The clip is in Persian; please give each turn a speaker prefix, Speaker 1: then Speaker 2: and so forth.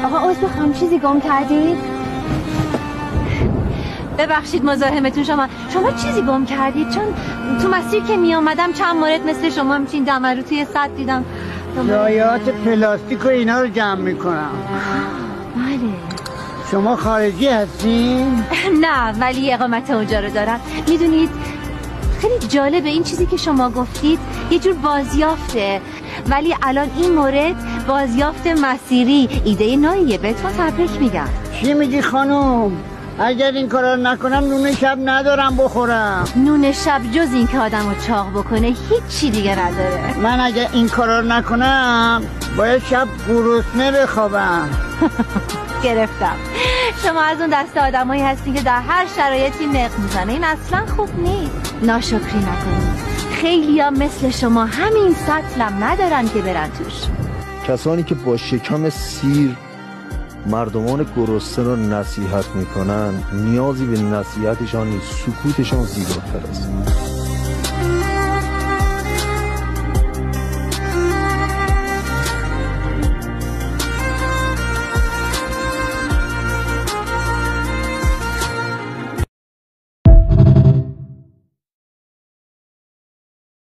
Speaker 1: آقا عضو خانم چیزی گم کردید؟ ببخشید مزاحمتون شما چیزی گم کردید؟ چون تو مسیر که می آمدم چند مورد مثل شما همچین دمرو توی سد دیدم.
Speaker 2: ضایعات پلاستیک و اینا رو جمع میکنم.
Speaker 1: بله.
Speaker 2: شما خارجی هستین؟
Speaker 1: نه ولی اقامت اونجا رو دارم. میدونید خیلی جالبه این چیزی که شما گفتید یه جور بازیافته، ولی الان این مورد بازیافت مسیری ایده نوعیه. بهتون تبریک میگم.
Speaker 2: چی میگی خانم؟ اگر این کارا رو نکنم نون شب ندارم بخورم.
Speaker 1: نون شب جز این که آدم رو چاق بکنه هیچی دیگه نداره.
Speaker 2: من اگر این کارا رو نکنم باید شب گرسنه بخوابم.
Speaker 1: گرفتم. شما از اون دست آدمایی هستین که در هر شرایطی نق میزنه. این اصلا خوب نیست. ناشکری نکنید. خیلی ها مثل شما همین سطلم ندارن که برن توش.
Speaker 3: کسانی که با شکم سیر مردمان گرسنه رو نصیحت میکنن نیازی به نصیحتشان نیست، سکوتشان زیباتر است.